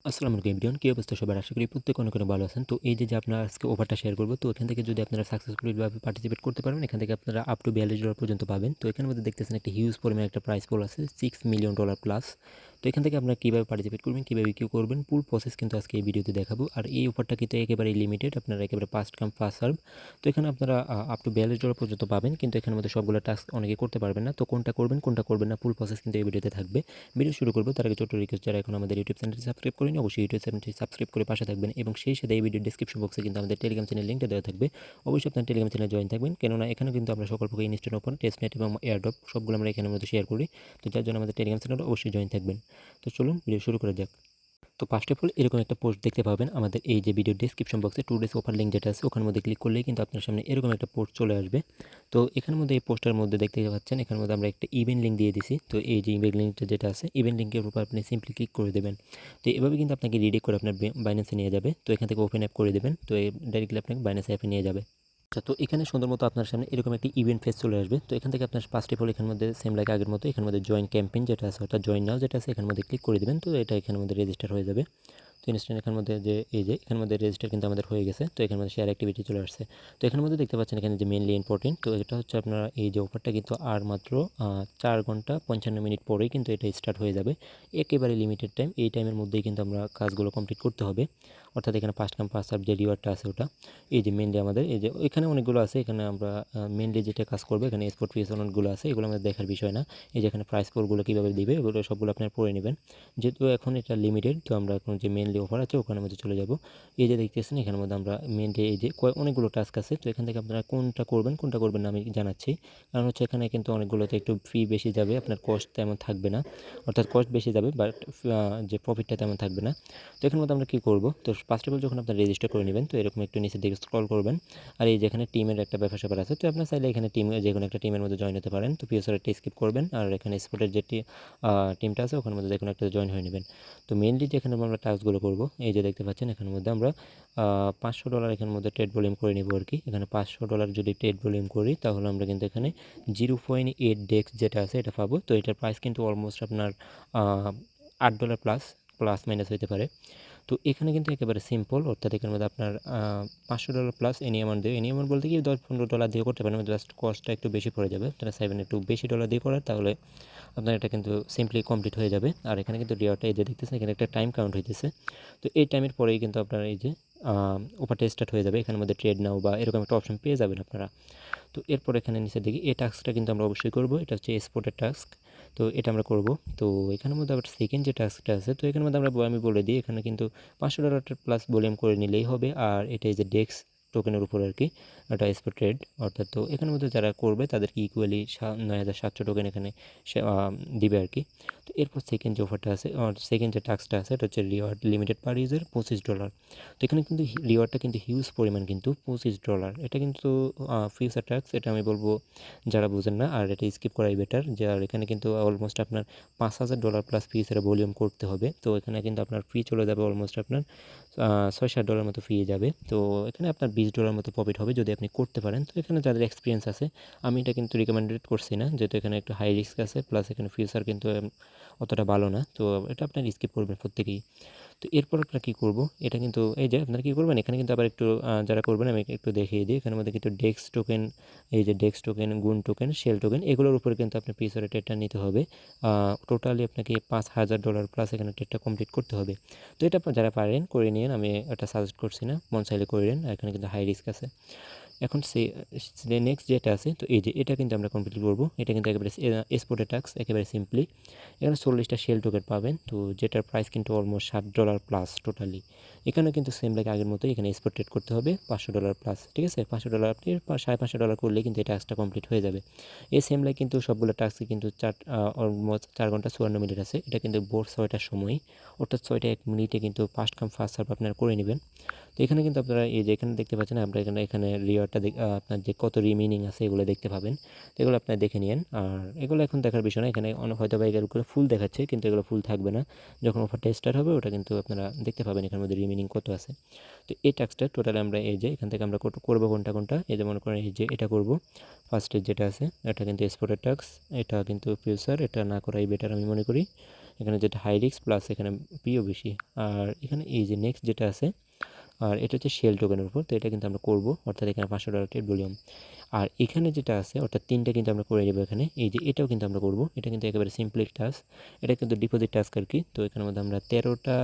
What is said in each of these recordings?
আসসালামু আলাইকুম এভরিওয়ান, কি অবস্থা সবার? আশা করি প্রত্যেক অনেক অনেক ভালো আছেন। তো এই যে আপনারা আজকে অফারটা শেয়ার করব, তো এখান থেকে যদি আপনারা সাকসেসফুলিভাবে পার্টিসিপেট করতে পারেন, এখান থেকে আপনারা আপ টু $42 পর্যন্ত পাবেন। তো এখানের মধ্যে দেখতেছেন একটা হিউজ পরিমাণে একটা প্রাইস পুল আছে, $6 মিলিয়ন প্লাস। তো এখান থেকে আপনারা কীভাবে পার্টিসিপেট করবেন, কীভাবে কী করবেন, ফুল প্রসেস কিন্তু আজকে এই ভিডিওতে দেখাবো। আর এই অফারটা কিন্তু একেবারে লিমিটেড, আপনারা একেবারে ফার্স্ট কাম ফার্স্ট সার্ভ। তো এখানে আপনারা আপ টু $42 পর্যন্ত পাবেন, কিন্তু এখানের মধ্যে সবগুলো টাস্ক অনেকে করতে পারবেন না। তো কোনটা করবেন কোনটা করবেন না, ফুল প্রসেস কিন্তু এই ভিডিওতে থাকবে। ভিডিও শুরু করবো তার আগে ছোট্ট রিকোয়েস্ট, যারা এখন আমাদের ইউটিউব চ্যানেলটি সাবস্ক্রাইব করেনি অবশ্যই ইউটিউব চ্যানেলটি সাবস্ক্রাইব করে পাশে থাকবেন, এবং সেই সাথে এই ভিডিও ডিসক্রিপশন বক্সে কিন্তু আমাদের টেলিগ্রাম চ্যানেল লিঙ্কটা দেওয়া থাকবে। অবশ্যই আপনার টেলিগ্রাম চ্যানেলে জয়েন থাকবেন, কেননা এখানে কিন্তু আমরা সকল প্রকার ইনস্ট্যান্ট ওপেন টেস্টনেট এবং এয়ারড্রপ সবগুলো আমরা এখানের মধ্যে শেয়ার করি। তো যার জন্য আমাদের টেলিগ্রাম চ্যানেলে অবশ্যই জয়েন থাকবেন। তো চলুন ভিডিও শুরু করা যাক। তো ফার্স্ট অফ অল এরকম একটা পোস্ট দেখতে পাবেন আমাদের এই যে ভিডিও ডিসক্রিপশন বক্সে, 2 ডেজ অফার লিঙ্ক যেটা আছে ওখানের মধ্যে ক্লিক করলেই কিন্তু আপনার সামনে এরকম একটা পোস্ট চলে আসবে। তো এখানের মধ্যে এই পোস্টার মধ্যে দেখতে পাচ্ছেন, এখানের মধ্যে আমরা একটা ইভেন্ট লিঙ্ক দিয়ে দিছি। তো এই যে ইভেন্ট লিঙ্কটা যেটা আছে, ইভেন্ট লিঙ্কের উপর আপনি সিম্পলি ক্লিক করে দেবেন। তো এভাবে কিন্তু আপনাকে রিডাইরেক্ট করে আপনার বাইন্যান্সে নিয়ে যাবে। তো এখান থেকে ওপেন অ্যাপ করে দেবেন, তো ডাইরেক্টলি আপনাকে বাইন্যান্স অ্যাপে নিয়ে যাবে। আচ্ছা, তো এখানে সুন্দর মতো আপনার সামনে এরকম একটি ইভেন্ট ফেস চলে আসবে। তো এখান থেকে আপনার ফার্স্ট অফ অল এখানের মধ্যে সেম লাইক আগের মতো এখানের মধ্যে জয়েন ক্যাম্পেইন যেটা আছে, অর্থাৎ জয়েন নাও যেটা আছে, এখানের মধ্যে ক্লিক করে দেবেন। তো এটা এখানের মধ্যে রেজিস্টার হয়ে যাবে। তো ইনস্ট্যান্ট এখানের মধ্যে যে এই যে এখানের মধ্যে রেজিস্টার কিন্তু আমাদের হয়ে গেছে। তো এখানের মধ্যে শেয়ার অ্যাক্টিভিটি চলে আসছে। তো এখানের মধ্যে দেখতে পাচ্ছেন এখানে যে মেইনলি ইম্পর্টেন্ট, তো এটা হচ্ছে আপনারা এই যে অফারটা কিন্তু আর মাত্র 4 ঘন্টা 55 মিনিট পরেই কিন্তু এটা স্টার্ট হয়ে যাবে। একেবারে লিমিটেড টাইম, এই টাইমের মধ্যেই কিন্তু আমরা কাজগুলো কমপ্লিট করতে হবে। অর্থাৎ এখানে ফার্স্ট কাম ফার্স্ট সার্ভ যে রিওয়ার্ডটা আছে ওটা, এই যে মেইনলি আমাদের এই যে এখানে অনেকগুলো আছে। এখানে আমরা মেইনলি যেটা কাজ করবে, এখানে স্পোর্ট ফিস অনেকগুলো আছে, এগুলো আমাদের দেখার বিষয় না। এই যে এখানে প্রাইস পোলগুলো কীভাবে দিবে এগুলো সবগুলো আপনারা পড়ে নেবেন। যেহেতু এখন এটা লিমিটেড, তো আমরা এখন যে মেইনলি অফার আছে ওখানের মধ্যে চলে যাব। এই যে দেখতেছেন এখানের মধ্যে আমরা মেইনলি এই যে অনেকগুলো টাস্ক আছে। তো এখান থেকে আপনারা কোনটা করবেন কোনটা করবেন না আমি জানাচ্ছি। কারণ হচ্ছে এখানে কিন্তু অনেকগুলোতে একটু ফি বেশি যাবে, আপনার কস্ট তেমন থাকবে না। অর্থাৎ কস্ট বেশি যাবে বাট যে প্রফিটটা তেমন থাকবে না। তো এখানের মধ্যে আমরা কী করবো, তো ফার্স্ট অফ অল যখন আপনারা রেজিস্টার করে নেবেন, তো এরকম একটু নিচের দিকে স্ক্রল করবেন। আর এই যেখানে টিমের একটা ব্যাপার স্যাপার আছে, তো আপনার চাইলে এখানে যে কোনো একটা টিমের মধ্যে জয়েন হতে পারেন। তো পিওসারটা স্কিপ করবেন, আর এখানে স্পোর্টের যে টিমটা আছে ওখানের মধ্যে যে কোনো একটা জয়েন হয়ে নেবেন। তো মেইনলি যেখানে আমরা টাস্কগুলো করবো, এই যে দেখতে পাচ্ছেন এখানের মধ্যে আমরা $500 এখানের মধ্যে ট্রেড ভলিউম করে নেব আর কি। এখানে $500 যদি ট্রেড ভলিউম করি, তাহলে আমরা কিন্তু এখানে 0.8 ডেক্স যেটা আছে এটা পাবো। তো এটার প্রাইস কিন্তু অলমোস্ট আপনার $8 প্লাস প্লাস মাইনাস হতে পারে। তো এখানে কিন্তু একেবারে সিম্পল, অর্থাৎ এখানের মধ্যে আপনার $500 প্লাস এনি অ্যামাউন্ট দিয়ে, এনি অ্যামাউন্ট বলতে কি $10-15 দিয়ে করতে পারেন, জাস্ট কস্টটা একটু বেশি পড়ে যাবে। আপনারা চাইবেন একটু বেশি ডলার দিয়ে করার, তাহলে আপনার এটা কিন্তু সিম্পলি কমপ্লিট হয়ে যাবে। আর এখানে কিন্তু রিওয়ার্ডটা এই যে দেখতেছেন এখানে একটা টাইম কাউন্ট হইতেছে। তো এই টাইমের পরেই কিন্তু আপনার এই যে অফারটা স্টার্ট হয়ে যাবে। এখানের মধ্যে ট্রেড নাও বা এরকম একটা অপশন পেয়ে যাবেন আপনারা। তো এরপর এখানে নিচে দেখি এই টাস্কটা কিন্তু আমরা অবশ্যই করব, এটা হচ্ছে এক্সপোর্টের টাস্ক। তো এটা আমরা করব। তো এখানের মধ্যে আবার সেকেন্ড যে টাস্কটা আছে, তো এখানের মধ্যে আমি বলে দিই, এখানে কিন্তু $500 প্লাস ভলিউম করে নিলেই হবে। আর এটা এই যে ডেক্স টোকেনের উপর আর কি, এটা এক্সপোর্ট ট্রেড অর্থাৎ। তো এখানের মধ্যে যারা করবে তাদেরকে ইকুয়ালি 9700 টোকেন এখানে দিবে আর কি। তো এরপর সেকেন্ড যে অফারটা আছে, সেকেন্ড যে টাস্কটা আছে, এটা হচ্ছে রিওয়ার্ড লিমিটেড পার ইউজার $25। তো এখানে কিন্তু রিওয়ার্ডটা কিন্তু হিউজ পরিমাণ, কিন্তু $25। এটা কিন্তু ফিউচার ট্যাক্স, এটা আমি বলবো যারা বুঝেন না আর এটা স্কিপ করাই বেটার। যে আর এখানে কিন্তু অলমোস্ট আপনার $5000 প্লাস ফিউচারে ভলিউম করতে হবে। তো এখানে কিন্তু আপনার ফি চলে যাবে অলমোস্ট আপনার $6-7 মতো ফি যাবে। তো এখানে আপনার $20 মতো প্রফিট হবে যদি আপনি করতে পারেন। তো এখানে যাদের এক্সপিরিয়েন্স আছে, আমি এটা কিন্তু রিকমেন্ডেড করছি না, যেহেতু এখানে একটু হাই রিস্ক আছে, প্লাস এখানে ফিউচার কিন্তু অতটা ভালো না। তো এটা আপনার স্কিপ করবেন প্রত্যেকেই। তো এরপর আপনারা কী করবো, এটা কিন্তু এই যে আপনারা কী করবেন, এখানে কিন্তু আবার একটু যারা করবেন আমি একটু দেখিয়ে দিই। এখানের মধ্যে কিন্তু ডেক্স টোকেন, এই যে ডেক্স টোকেন, গুণ টোকেন, শেল টোকেন, এগুলোর উপরে কিন্তু আপনার পিছনে ট্রেডটা নিতে হবে। টোটালি আপনাকে $5000 প্লাস এখানে ট্রেডটা কমপ্লিট করতে হবে। তো এটা আপনারা যারা পারেন করে নিন, আমি এটা সাজেস্ট করছি না, মন চাইলে করে নিন, এখানে কিন্তু হাই রিস্ক আছে। এখন নেক্সট যেটা আছে, তো এই যে এটা কিন্তু আমরা কমপ্লিট করবো। এটা কিন্তু একেবারে এক্সপোর্টের টাস্ক, একেবারে সিম্পলি। এখানে 40টা শেল টোকেন পাবেন, তো যেটার প্রাইস কিন্তু অলমোস্ট $60 প্লাস টোটালি। এখানে কিন্তু সেম লাইক আগের মতো এখানে এক্সপোর্ট ট্রেড করতে হবে $500 প্লাস, ঠিক আছে। $500 আপনি $550 করলে কিন্তু এই টাস্কটা কমপ্লিট হয়ে যাবে। এই সেম লাইক কিন্তু সবগুলো টাস্কে কিন্তু অলমোস্ট 4 ঘন্টা 54 মিনিট আছে। এটা কিন্তু ভোর 6টার সময়, অর্থাৎ 6টা 1 মিনিটে কিন্তু ফার্স্ট কাম ফার্স্ট সার্ভ আপনারা করে নেবেন। তো এখানে কিন্তু আপনারা এই যে এখানে দেখতে পাচ্ছেন, আপনারা এখানে রিওয়ার্ডটা আপনার যে কত রিমেনিং আছে এগুলো দেখতে পাবেন। তো এগুলো আপনারা দেখে নিন। আর এগুলো এখন দেখার বিষয় না, এখানে হয়তো বা এগুলো ফুল দেখাচ্ছে, কিন্তু এগুলো ফুল থাকবে না। যখন অফারটা স্টার্ট হবে ওটা কিন্তু আপনারা দেখতে পাবেন এখানের মধ্যে রিমেনিং কত আছে। তো এই টাস্কটা টোটালি আমরা এই যে এখান থেকে আমরা করবো কোনটা কোনটা, এই যে মনে করেন এই যে এটা করবো ফার্স্টের যেটা আছে, এটা কিন্তু এক্সপোর্টের টাস্ক, এটা কিন্তু ফিউচার, এটা না করাই বেটার আমি মনে করি। এখানে যেটা হাই রিস্ক প্লাস এখানে পিও বেশি। আর এখানে এই যে নেক্সট যেটা আছে, আর এটা হচ্ছে শেল টোকেনের উপর, তো এটা কিন্তু আমরা করব, অর্থাৎ এখানে $500 ট্রেড ভলিউম। আর এখানে যেটা আছে অর্থাৎ 3টা কিন্তু আমরা করে নেব এখানে, এই যে এটাও কিন্তু আমরা করব, এটা কিন্তু একেবারে সিম্পল টাস্ক, এটা কিন্তু ডিপোজিট টাস্ক আর কি। তো এখানের মধ্যে আমরা 13টা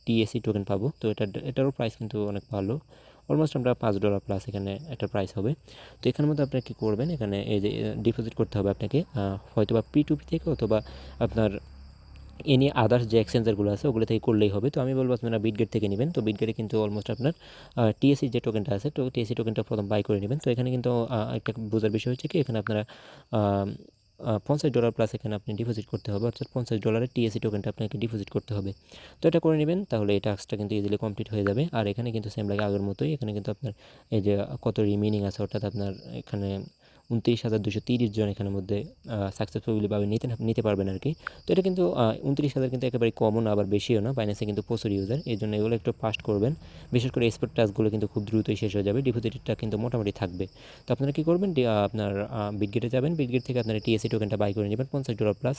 টিএসি টোকেন পাবো। তো এটারও প্রাইস কিন্তু অনেক ভালো, অলমোস্ট আমরা $5 প্লাস এখানে একটা প্রাইস হবে। তো এখানের মধ্যে আপনারা কী করবেন, এখানে এই যে ডিপোজিট করতে হবে আপনাকে, হয়তো বা P2P থেকে অথবা আপনার এনি আদার্স যে এক্সচেঞ্জারগুলো আছে ওগুলো থেকে করলেই হবে। তো আমি বলবো আপনারা বিটগেট থেকে নেবেন। তো বিটগেটে কিন্তু অলমোস্ট আপনার টিএসসি যে টোকেনটা আছে, তো টিএসসি টোকেনটা প্রথম বাই করে নেবেন। তো এখানে কিন্তু একটা বোঝার বিষয় হচ্ছে কি, এখানে আপনারা $50 প্লাস এখানে আপনি ডিপোজিট করতে হবে, অর্থাৎ $50 টিএসসি টোকেনটা আপনাকে ডিপোজিট করতে হবে। তো এটা করে নেবেন, তাহলে এই টাস্কটা কিন্তু ইজিলি কমপ্লিট হয়ে যাবে। আর এখানে কিন্তু সেম লাগে আগের মতোই, এখানে কিন্তু আপনার এই যে কত রিমেনিং আছে, অর্থাৎ আপনার এখানে 29,230 জন এখানের মধ্যে সাকসেসফুলিভাবে নিতে পারবেন আর কি। তো এটা কিন্তু 29,000 কিন্তু একেবারে কমও না আবার বেশিও না, বাইন্যান্সে কিন্তু প্রচুর ইউজার, এই জন্য এগুলো একটু ফাস্ট করবেন। বিশেষ করে এক্সপোর্ট টাস্কগুলো কিন্তু খুব দ্রুতই শেষ হয়ে যাবে, ডিপোজিটটা কিন্তু মোটামুটি থাকবে। তো আপনারা কী করবেন, আপনার বিটগেটে যাবেন, বিটগেট থেকে আপনারা টিএসসি টোকেনটা বাই করে নেবেন $50 প্লাস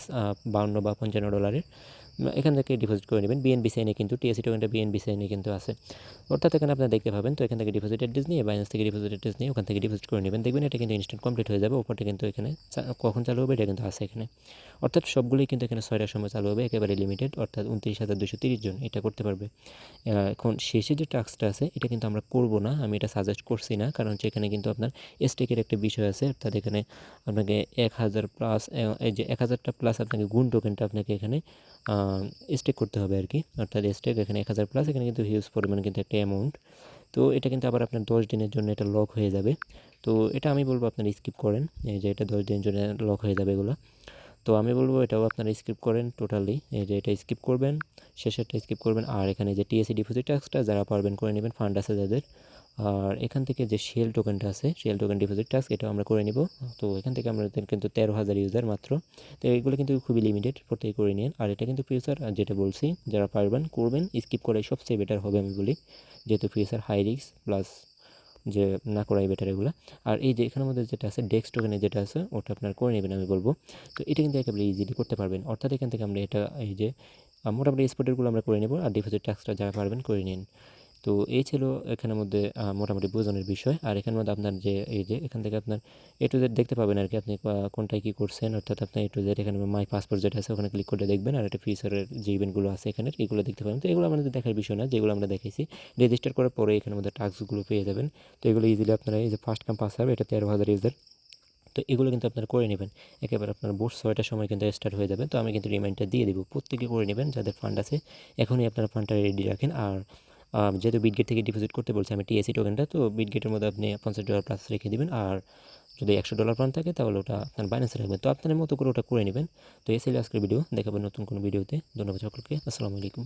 52 বা $55। এখান থেকে ডিপোজিট করে নেবেন বিএনবি সাইনে, কিন্তু টিএসসি টোকেনটা বিএনবি সাইনে কিন্তু আছে, অর্থাৎ এখানে আপনারা দেখতে পাবেন। তো এখান থেকে ডিপোজিট অ্যাড্রেস নিয়ে বাইন্যান্স থেকে ডিপোজিট অ্যাড্রেস নিয়ে ওখান থেকে ডিপোজিট করে নেবেন, দেখবেন এটা কিন্তু ইনস্ট্যান্ট কমপ্লিট হয়ে যাবে। ওপরটা কিন্তু এখানে কখন চালু হবে এটা কিন্তু আছে এখানে, অর্থাৎ সবগুলোই কিন্তু এখানে 6টার সময় চালু হবে, একেবারে লিমিটেড, অর্থাৎ 29,230 জন এটা করতে পারবে। এখন শেষে যে টাস্কটা আছে এটা কিন্তু আমরা করব না, আমি এটা সাজেস্ট করছি না, কারণ হচ্ছে এখানে কিন্তু আপনার স্টেকের একটা বিষয় আছে, অর্থাৎ এখানে আপনাকে 1000 প্লাস, এই যে 1000টা প্লাস আপনাকে গুণ টোকেনটা আপনাকে এখানে স্টেক করতে হবে আর কি, অর্থাৎ স্টেক এখানে 1000 প্লাস, এখানে কিন্তু হিউজ পরিমাণ কিন্তু একটা অ্যামাউন্ট। তো এটা কিন্তু আবার আপনার 10 দিনের জন্য এটা লক হয়ে যাবে। তো এটা আমি বলবো আপনারা স্কিপ করেন, এই যে এটা 10 দিনের জন্য লক হয়ে যাবে এগুলো। তো আমি বলবো এটাও আপনারা স্কিপ করেন টোটালি, এই যে এটা স্কিপ করবেন, শেষেরটা স্কিপ করবেন। আর এখানে যে টিএসসি ডিপোজিট টাস্কটা যারা পারবেন করে নেবেন, ফান্ড আছে যাদের। আর এখান থেকে যে শেল টোকেনটা আছে, শেল টোকেন ডিপোজিট টাস্ক এটাও আমরা করে নিব। তো এখান থেকে আমরা কিন্তু 13,000 ইউজার মাত্র, তো এগুলো কিন্তু খুবই লিমিটেড, প্রত্যেকে করে নিন। আর এটা কিন্তু ফিউচার যেটা বলছি, যারা পারবেন করবেন, স্কিপ করে সবচেয়ে বেটার হবে আমি বলি, যেহেতু ফিউচার হাই রিস্ক প্লাস যে না করাই বেটার এগুলো। আর এই যে এখানের মধ্যে যেটা আছে ডেক্স টোকেনে যেটা আছে ওটা আপনার করে নেবেন আমি বলবো। তো এটা কিন্তু একেবারে ইজিলি করতে পারবেন, অর্থাৎ এখান থেকে আমরা এটা এই যে মোটামুটি এক্সপোর্টেরগুলো আমরা করে নেব, আর ডিপোজিট টাস্কটা যারা পারবেন করে নিন। তো এই ছিল এখানের মধ্যে মোটামুটি বোঝানোর বিষয়। আর এখানের মধ্যে আপনার যে এই যে এখান থেকে আপনার এ টু জেড দেখতে পাবেন আর কি, আপনি কোনটায় কী করছেন, অর্থাৎ আপনার এ টু জেড এখানে মাই পাসপোর্ট যেটা আছে ওখানে ক্লিক করে দেখবেন, আর একটা ফিচারের যে ইভেন্টগুলো আছে এখানে এগুলো দেখতে পাবেন। তো এগুলো আমাদের দেখার বিষয় না, যেগুলো আমরা দেখাইছি রেজিস্টার করার পরে এখানের মধ্যে টাস্কগুলো পেয়ে যাবেন। তো এগুলো ইজিলি আপনারা এই যে ফার্স্ট কাম ফার্স্ট সার্ভ, এটা 13,000 ইউজার, তো এগুলো কিন্তু আপনারা করে নেবেন, একেবারে আপনার ভোর 6টার সময় কিন্তু স্টার্ট হয়ে যাবে। তো আমি কিন্তু রিমাইন্ডার দিয়ে দেবো, প্রত্যেকে করে নেবেন যাদের ফান্ড আছে, এখনই আপনারা ফান্ডটা রেডি রাখেন। আর যেহেতু বিটগেট থেকে ডিপোজিট করতে বলছি আমি টিএসসি টোকেনটা, তো বিটগেটের মধ্যে আপনি $50 প্লাস রেখে দেবেন, আর যদি $100 ফান্ড থাকে তাহলে ওটা আপনার বাইন্যান্সে রাখবেন। তো আপনার মতো করে ওটা করে নেবেন। তো এই ছিল আজকের ভিডিও, দেখাবেন নতুন কোনো ভিডিওতে। ধন্যবাদ সকলকে, আসসালামু আলাইকুম।